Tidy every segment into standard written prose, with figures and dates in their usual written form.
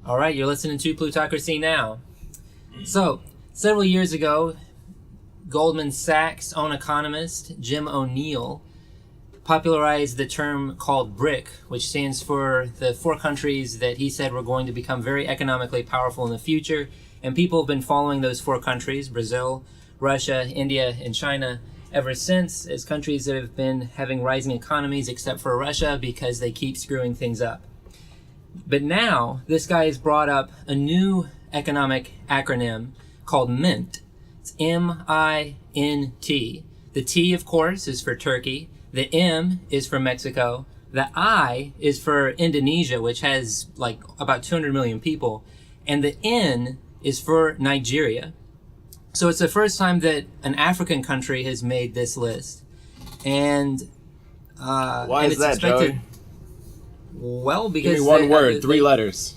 All right, you're listening to Plutocracy Now. So, several years ago, Goldman Sachs' own economist, Jim O'Neill, popularized the term called BRIC, which stands for the 4 countries that he said were going to become very economically powerful in the future. And people have been following those 4 countries, Brazil, Russia, India, and China, ever since, as countries that have been having rising economies, except for Russia, because they keep screwing things up. But now, this guy has brought up a new economic acronym called MINT. It's M-I-N-T. The T, of course, is for Turkey. The M is for Mexico. The I is for Indonesia, which has like about 200 million people. And the N is for Nigeria. So it's the first time that an African country has made this list. And why is that, Joey? Well, because... Give me one word, 3 letters.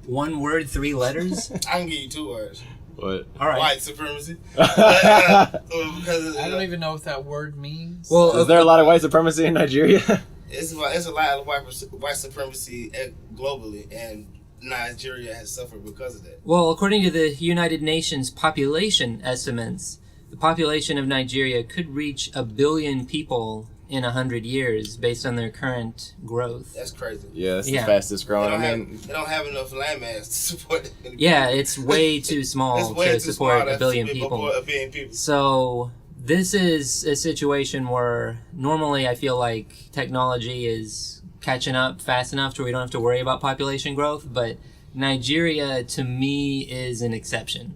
1 word, 3 letters? I can give you 2 words. What? All right. White supremacy. Because I don't even know what that word means. Well, is there a lot of white supremacy in Nigeria? It's a lot of white supremacy globally, and Nigeria has suffered because of that. Well, according to the United Nations population estimates, the population of Nigeria could reach 1 billion people in 100 years based on their current growth. That's crazy. Yeah, that's the fastest growing. They don't have enough landmass to support it. Yeah, it's way too small to support a billion people. So this is a situation where normally I feel like technology is catching up fast enough to where we don't have to worry about population growth, but Nigeria, to me, is an exception.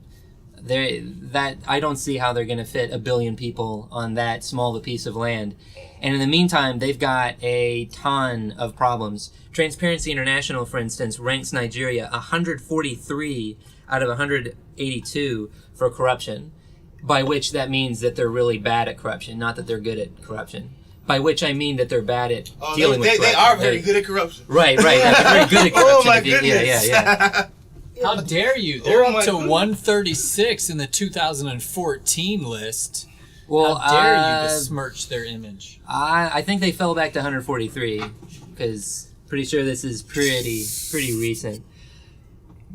I don't see how they're going to fit 1 billion people on that small a piece of land. And in the meantime, they've got a ton of problems. Transparency International, for instance, ranks Nigeria 143 out of 182 for corruption, by which that means that they're really bad at corruption, not that they're good at corruption. By which I mean that they're bad at dealing with corruption. They are very good at corruption. Right. They're very good at corruption. Oh, my goodness. Yeah. How dare you? They're up to 136 in the 2014 list. Well, how dare you besmirch their image? I think they fell back to 143 because pretty sure this is pretty recent.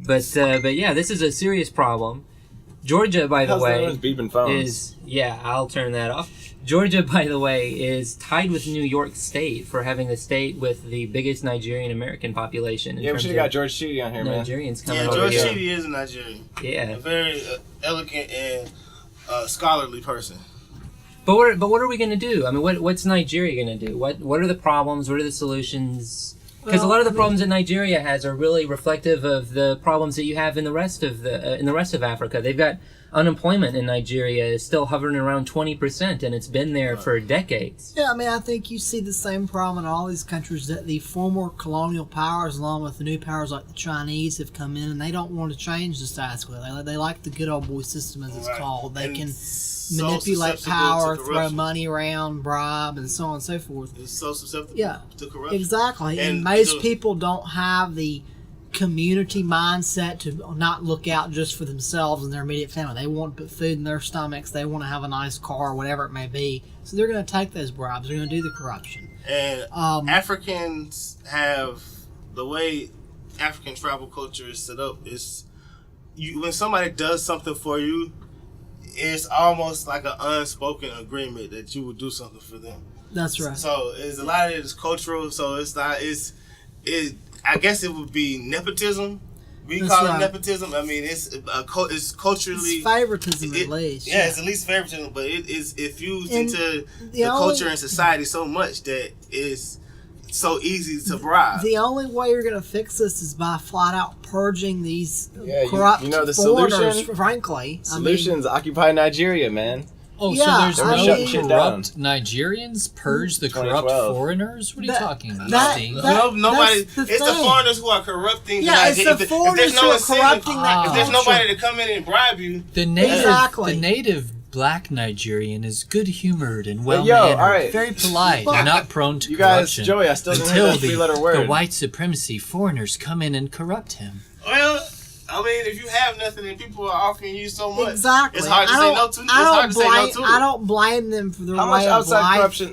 But yeah, this is a serious problem. Georgia, by the way, is I'll turn that off. Georgia, by the way, is tied with New York State for having the state with the biggest Nigerian American population. Yeah, we should have got George Chidi on here, man. Nigerians coming over here. George Chidi is a Nigerian. Yeah. A very elegant and scholarly person. But what are we going to do? I mean, what's Nigeria going to do? What are the problems? What are the solutions? Because a lot of the problems that Nigeria has are really reflective of the problems that you have in the rest of Africa. They've got unemployment in Nigeria is still hovering around 20%, and it's been there for decades. Yeah, I mean, I think you see the same problem in all these countries that the former colonial powers, along with the new powers like the Chinese, have come in, and they don't want to change the status quo. They like the good old boy system, as it's called. They can manipulate power, throw money around, bribe, and so on and so forth. It's so susceptible to corruption. Exactly. And most people don't have the community mindset to not look out just for themselves and their immediate family. They want to put food in their stomachs. They want to have a nice car, whatever it may be. So they're going to take those bribes. They're going to do the corruption. And Africans have the way African tribal culture is set up. Is when somebody does something for you, it's almost like an unspoken agreement that you would do something for them. That's right. So it's a lot of it is cultural. So it's not. I guess it would be nepotism. We call it nepotism. I mean, it's culturally... It's favoritism, at least. Yeah, it's at least favoritism, but it fused into the culture and society so much that it's so easy to bribe. The only way you're going to fix this is by flat out purging these corrupt the foreigners, frankly. Solutions occupy Nigeria, man. Oh, yeah, so there's no corrupt Nigerians purge the corrupt foreigners? What are you talking about? Nobody. It's the foreigners who are corrupting. Yeah, it's the foreigners who are corrupting that culture. If there's nobody to come in and bribe you, the native black Nigerian is good-humored and well-mannered, very polite, and not prone to corruption. Joey, I still didn't hear that three-letter word. The white supremacy foreigners come in and corrupt him. Well, I mean, if you have nothing and people are offering you so much, exactly. It's hard to say no to. I don't blame them for their way of life. How much outside corruption,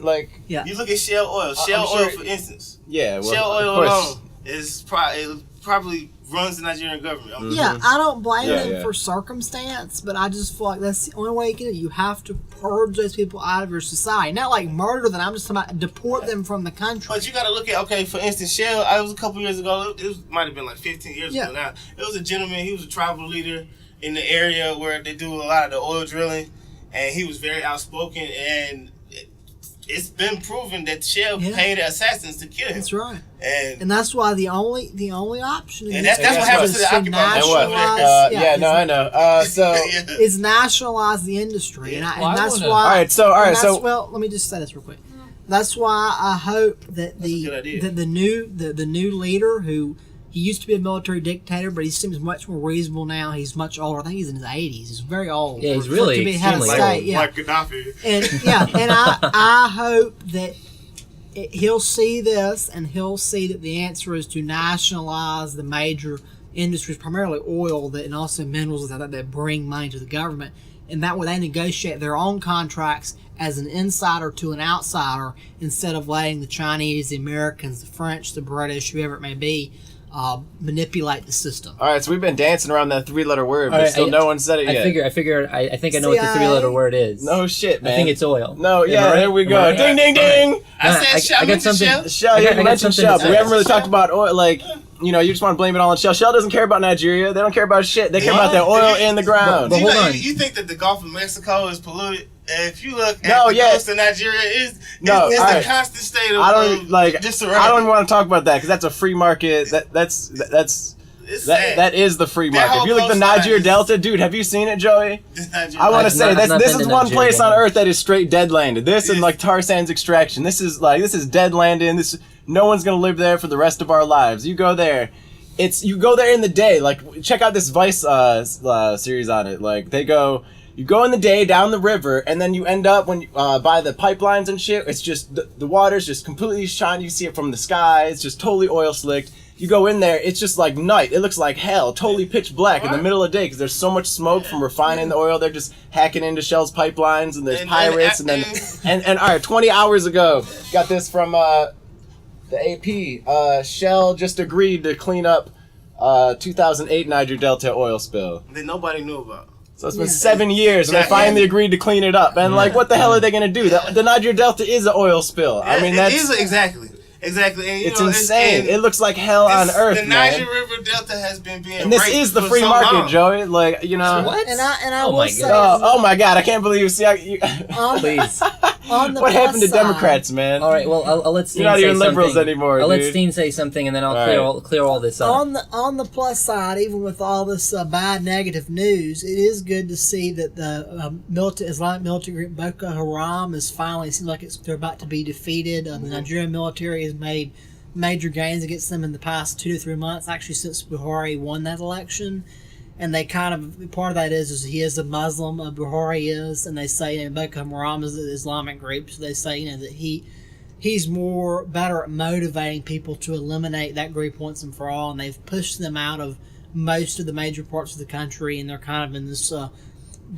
you look at Shell Oil. Shell Oil, for instance. Yeah, well, Shell Oil alone is probably runs the Nigerian government. Yeah, I don't blame them for circumstance, but I just feel like that's the only way you can do it. You have to purge those people out of your society. Not like murder them, I'm just talking about deport them from the country. But you got to look at, okay, for instance, Shell, it was a couple years ago, might have been like 15 years ago now. It was a gentleman, he was a tribal leader in the area where they do a lot of the oil drilling, and he was very outspoken, and it's been proven that Shell paid assassins to kill him. That's right. And that's why the only option is that's what happens to the occupied. I know. So is nationalize the industry, and that's why. All right. So well, let me just say this real quick. That's why I hope that the new leader, who he used to be a military dictator, but he seems much more reasonable now. He's much older. I think he's in his 80s. He's very old. Yeah, he's really to be head of state. Like Gaddafi. And I hope that he'll see this, and he'll see that the answer is to nationalize the major industries, primarily oil, and also minerals that bring money to the government. And that way they negotiate their own contracts as an insider to an outsider, instead of letting the Chinese, the Americans, the French, the British, whoever it may be, manipulate the system. All right, so we've been dancing around that 3-letter word, but still no one said it yet. I think I know what the 3-letter word is. No shit, man. I think it's oil. No, there we go. Right? Ding, ding, ding. I said I got something. Shell, you mentioned Shell, but we haven't really talked about oil. Like, you just want to blame it all on Shell. Shell doesn't care about Nigeria. They don't care about shit. They care about their oil in the ground. But hold on. You think that the Gulf of Mexico is polluted? If you look at the coast of Nigeria, it's a constant state of disarray. I don't even want to talk about that because that's a free market. That is the free market. If you look at the Niger Delta, dude, have you seen it, Joey? I want to say this is one place on earth that is straight dead landed. This and like tar sands extraction. This is dead landing. No one's gonna live there for the rest of our lives. You go there. You go there in the day. Like, check out this Vice series on it. Like, you go in the day down the river, and then you end up by the pipelines and shit. It's just the water's just completely shiny. You see it from the sky. It's just totally oil slicked. You go in there, it's just like night. It looks like hell, totally pitch black in the middle of the day because there's so much smoke from refining the oil. They're just hacking into Shell's pipelines, and there's pirates. And all right, 20 hours ago, got this from the AP. Shell just agreed to clean up 2008 Niger Delta oil spill that nobody knew about. So it's been 7 years, and they finally agreed to clean it up. And what the hell are they gonna do? The Niger Delta is an oil spill. I mean, exactly. And, it's insane. It looks like hell on earth, the Niger River Delta has been being and this is the free market, long. Joey. Like, What? And I will say, oh my God, I can't believe you. See, please. What happened to Democrats, man? All right, well, I'll let Steen You're not say even liberals something. anymore, I'll dude. let Steen say something, and then I'll clear all this up. On the plus side, even with all this bad negative news, it is good to see that the Islamic military group Boko Haram is finally, seems like they're about to be defeated. The Nigerian military has made major gains against them in the past 2 to 3 months, actually since Buhari won that election. And they kind of, part of that is he is a Muslim, Buhari is, and they say Boko Haram is an Islamic group, so they say that he's better at motivating people to eliminate that group once and for all, and they've pushed them out of most of the major parts of the country, and they're kind of in this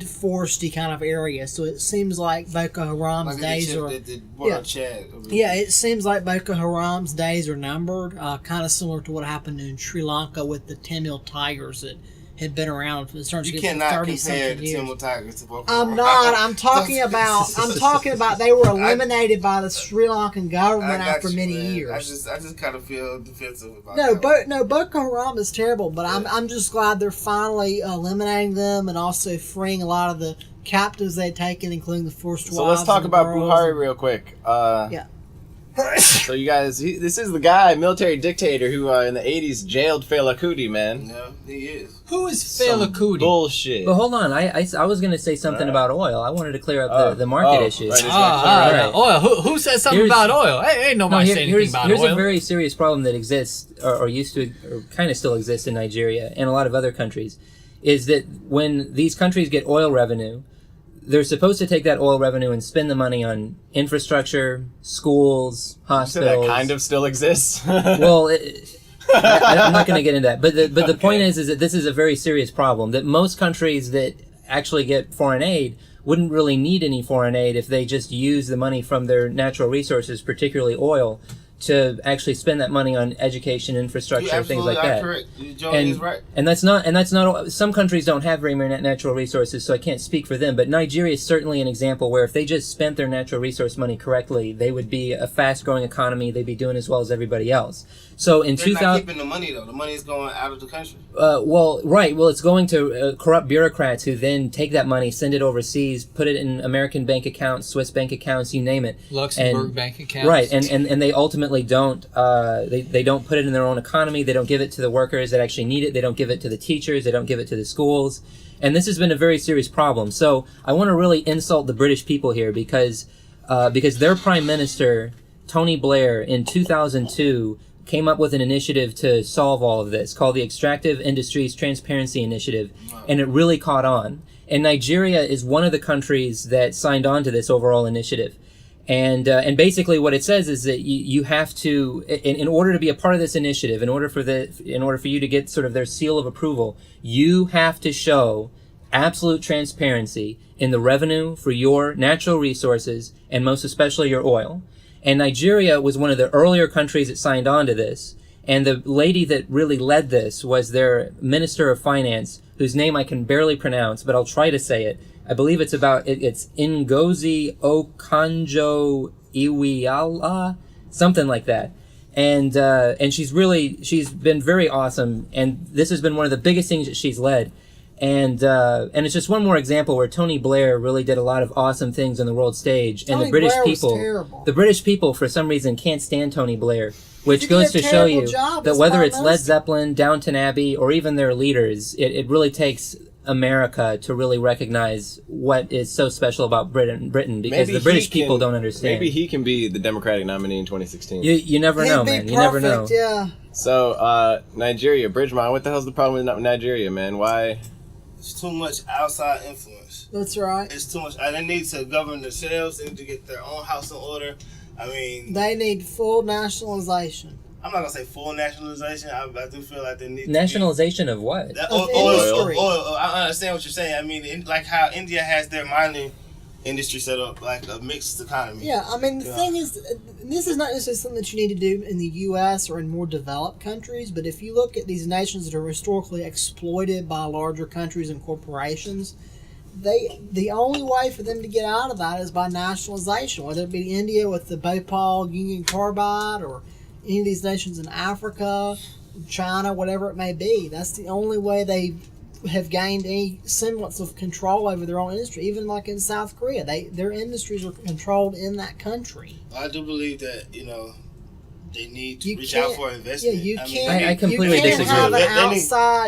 foresty kind of area. So it seems like Boko Haram's days are... it seems like Boko Haram's days are numbered, kind of similar to what happened in Sri Lanka with the Tamil Tigers that had been around for 30 You cannot compare the years. Tamil Tigers to Boko I'm Haram. not. I'm talking about they were eliminated by the Sri Lankan government after many years. I just kind of feel defensive about that. Boko Haram is terrible, but I'm just glad they're finally eliminating them and also freeing a lot of the captives they'd taken, including the forced wives. So let's talk about Buhari real quick. So you guys, this is the guy, military dictator, who in the 80s jailed Fela Kuti, man. Yeah, he is. Who is Fela Kuti? Bullshit. But hold on, I was going to say something about oil. I wanted to clear up the market issues. Right. Oil. Who said something about oil? Hey, ain't nobody saying anything about oil. Here's a very serious problem that exists, or used to, or kind of still exists in Nigeria and a lot of other countries, is that when these countries get oil revenue, they're supposed to take that oil revenue and spend the money on infrastructure, schools, hospitals. So that kind of still exists. Well, I'm not going to get into that. But the point is that this is a very serious problem. That most countries that actually get foreign aid wouldn't really need any foreign aid if they just use the money from their natural resources, particularly oil, to actually spend that money on education, infrastructure, things like that. Correct. Joey is right. And that's not. Some countries don't have very many natural resources, so I can't speak for them. But Nigeria is certainly an example where if they just spent their natural resource money correctly, they would be a fast-growing economy. They'd be doing as well as everybody else. So in 2000, not keeping the money though. The money is going out of the country. Well, it's going to corrupt bureaucrats who then take that money, send it overseas, put it in American bank accounts, Swiss bank accounts, you name it. Luxembourg bank accounts. Right, and they ultimately don't. They don't put it in their own economy. They don't give it to the workers that actually need it. They don't give it to the teachers. They don't give it to the schools. And this has been a very serious problem. So I want to really insult the British people here because their Prime Minister, Tony Blair, in 2002, came up with an initiative to solve all of this called the Extractive Industries Transparency Initiative, and it really caught on. And Nigeria is one of the countries that signed on to this overall initiative. And basically what it says is that you have to, in order to be a part of this initiative, in order for you to get sort of their seal of approval, you have to show absolute transparency in the revenue for your natural resources and most especially your oil. And Nigeria was one of the earlier countries that signed on to this. And the lady that really led this was their Minister of Finance, whose name I can barely pronounce, but I'll try to say it. I believe it's Ngozi Okonjo-Iweala, something like that. And she's been very awesome. And this has been one of the biggest things that she's led. And it's just one more example where Tony Blair really did a lot of awesome things on the world stage, and the British people for some reason can't stand Tony Blair, which goes to show you that whether it's Led Zeppelin, Downton Abbey, or even their leaders, it really takes America to really recognize what is so special about Britain because the British people don't understand. Maybe he can be the Democratic nominee in 2016. You never know, man. You never know. Yeah. So Nigeria, Bridgemont, what the hell's the problem with Nigeria, man? Why? It's too much outside influence. That's right. It's too much. They need to govern themselves. They need to get their own house in order. I mean, they need full nationalization. I'm not gonna say full nationalization. I do feel like they need nationalization of what? Oil. I understand what you're saying. I mean, like how India has their mining industry set up, like a mixed economy. Yeah, I mean, the thing is, this is not necessarily something that you need to do in the U.S. or in more developed countries, but if you look at these nations that are historically exploited by larger countries and corporations, the only way for them to get out of that is by nationalization, whether it be India with the Bhopal Union Carbide or any of these nations in Africa, China, whatever it may be. That's the only way they have gained any semblance of control over their own industry. Even like in South Korea, their industries are controlled in that country. I do believe that they need to reach out for investment. Yeah, you can't. I completely disagree.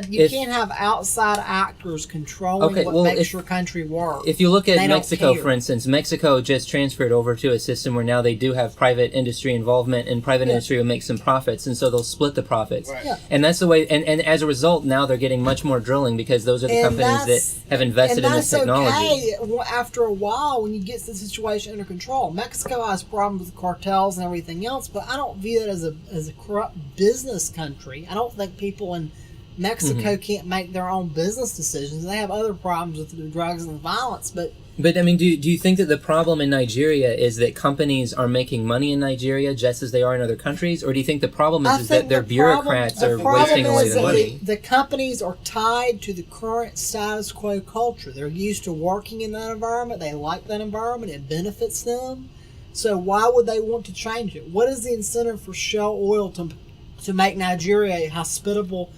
You can't have outside actors controlling what makes your country work. If you look at Mexico, for instance, Mexico just transferred over to a system where now they do have private industry involvement, and private industry will make some profits, and so they'll split the profits. Right. Yeah. And that's the way. And as a result, now they're getting much more drilling because those are the companies that have invested in this technology. Okay. After a while, when you get the situation under control, Mexico has problems with cartels and everything else, but I don't view that as a corrupt business country. I don't think people in Mexico can't make their own business decisions. They have other problems with the drugs and violence, but I mean, do you think that the problem in Nigeria is that companies are making money in Nigeria just as they are in other countries, or do you think the problem is that their bureaucrats are wasting away the money? The companies are tied to the current status quo culture. They're used to working in that environment. They like that environment. It benefits them. So why would they want to change it? What is the incentive for Shell Oil to make Nigeria a hospitable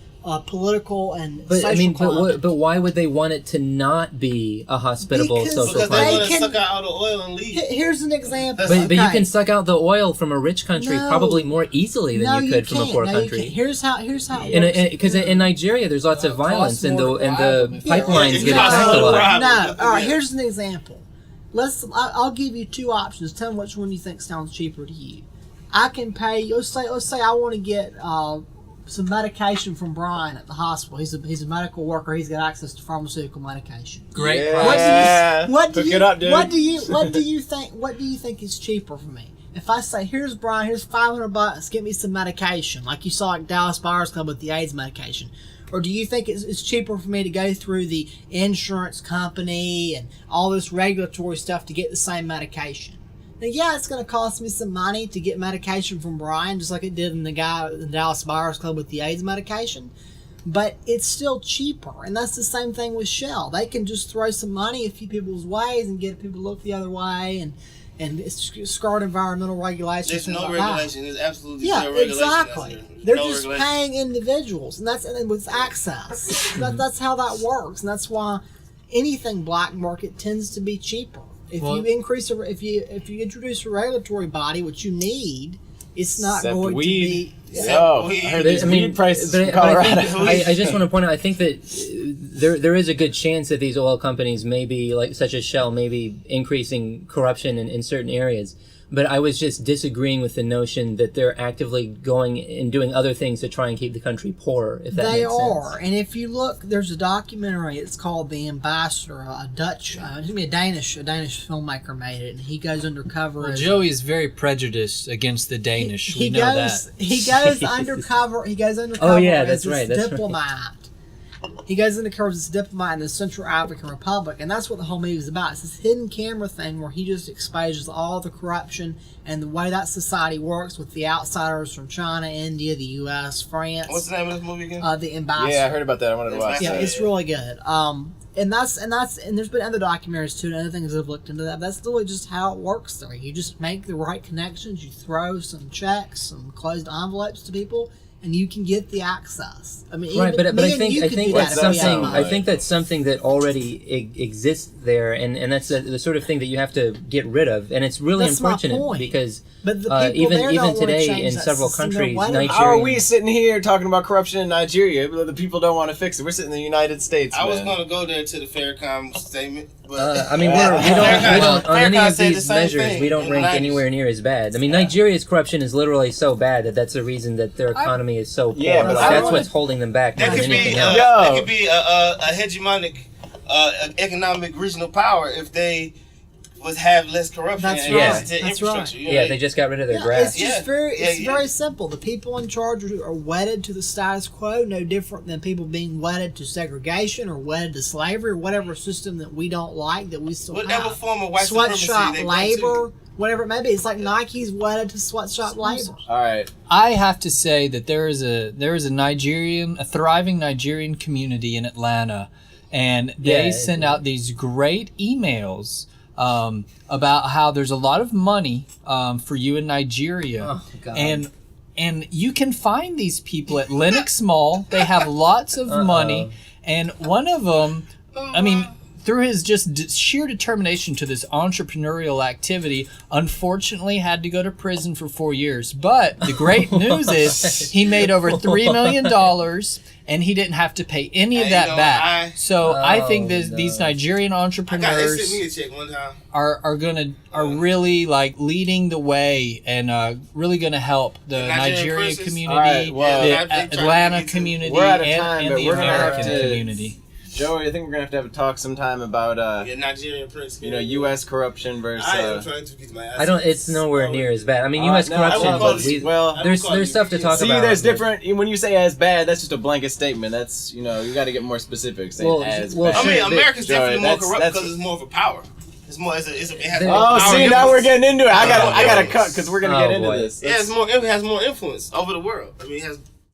political and social climate? But why would they want it to not be a hospitable social climate? Because they want to suck out all the oil and leave. Here's an example. But you can suck out the oil from a rich country probably more easily than you could from a poor country. Here's how it works. Because in Nigeria, there's lots of violence, and the pipelines get attacked a lot. No, all right. Here's an example. I'll give you two options. Tell me which one you think sounds cheaper to you. I can pay. Let's say I want to get some medication from Brian at the hospital. He's a medical worker. He's got access to pharmaceutical medication. Great. Yeah. What do you think is cheaper for me? If I say, here's Brian, here's $500, get me some medication, like you saw at Dallas Buyers Club with the AIDS medication. Or do you think it's cheaper for me to go through the insurance company and all this regulatory stuff to get the same medication? Now, yeah, it's going to cost me some money to get medication from Brian, just like it did in the guy at the Dallas Buyers Club with the AIDS medication. But it's still cheaper, and that's the same thing with Shell. They can just throw some money a few people's ways and get people to look the other way, and skirt environmental regulations. There's no regulation. There's absolutely no regulation. Exactly. They're just paying individuals, and with access. That's how that works, and that's why anything black market tends to be cheaper. If you introduce a regulatory body, which you need, it's not going to be. I heard these weed prices in Colorado. I just want to point out, I think that there is a good chance that these oil companies may be, like such as Shell, may be increasing corruption in certain areas. But I was just disagreeing with the notion that they're actively going and doing other things to try and keep the country poorer, if that makes sense. They are. And if you look, there's a documentary, it's called The Ambassador, a Danish filmmaker made it, and he goes undercover. Well, Joey is very prejudiced against the Danish. We know that. He goes undercover. Oh, yeah, that's as right. That's diplomat. Right. He goes undercover as a diplomat in the Central African Republic, and that's what the whole movie is about. It's this hidden camera thing where he just exposes all the corruption and the way that society works with the outsiders from China, India, the U.S., France. What's the name of this movie again? The Ambassador. Yeah, I heard about that. I wanted to watch Yeah, that. it's really good. And there's been other documentaries too, and other things that have looked into that. That's really just how it works there. You just make the right connections, you throw some checks, some closed envelopes to people, and you can get the access. I mean, right, but I think that's something that already exists there, and that's the sort of thing that you have to get rid of, and it's really unfortunate because even today in several countries, Nigeria. How are we sitting here talking about corruption in Nigeria? But the people don't want to fix it. We're sitting in the United States. I was going to go there to the Faircom statement, but I mean, we don't on any of these measures we don't rank anywhere near as bad. I mean, Nigeria's corruption is literally so bad that that's the reason that their economy is so poor. Yeah, but that's what's holding them back more than anything else. That could be a hegemonic economic regional power if they have less corruption and infrastructure. Right. You know, yeah, they just got rid of their grass. It's just very simple. The people in charge are wedded to the status quo, no different than people being wedded to segregation or wedded to slavery or whatever system that we don't like that we still whatever have. form of white supremacy Sweatshop they labor, whatever it may be. It's like Nike's wedded to sweatshop labor. All right. I have to say that there is a thriving Nigerian community in Atlanta, and they send out these great emails about how there's a lot of money for you in Nigeria. Oh, God. And you can find these people at Lenox Mall. They have lots of money, and one of them, I mean, through his just sheer determination to this entrepreneurial activity, unfortunately had to go to prison for 4 years. But the great news is he made over $3 million, and he didn't have to pay any of that back. I think these Nigerian entrepreneurs are really like leading the way and really going to help the Nigerian community, the Atlanta community, and the American community. Joey, I think we're gonna have to have a talk sometime about Nigerian prince. U.S. corruption versus. I am trying to get my ass. I don't. It's nowhere near as bad. I mean, U.S. corruption. There's stuff to talk about. See, there's different. When you say as bad, that's just a blanket statement. That's you got to get more specific. As bad. I mean, America's definitely more corrupt because it's more of a power. It's more. It has more power. See, now we're getting into it. I gotta cut because we're gonna get into this. Yeah, it has more influence over the world. I mean, it has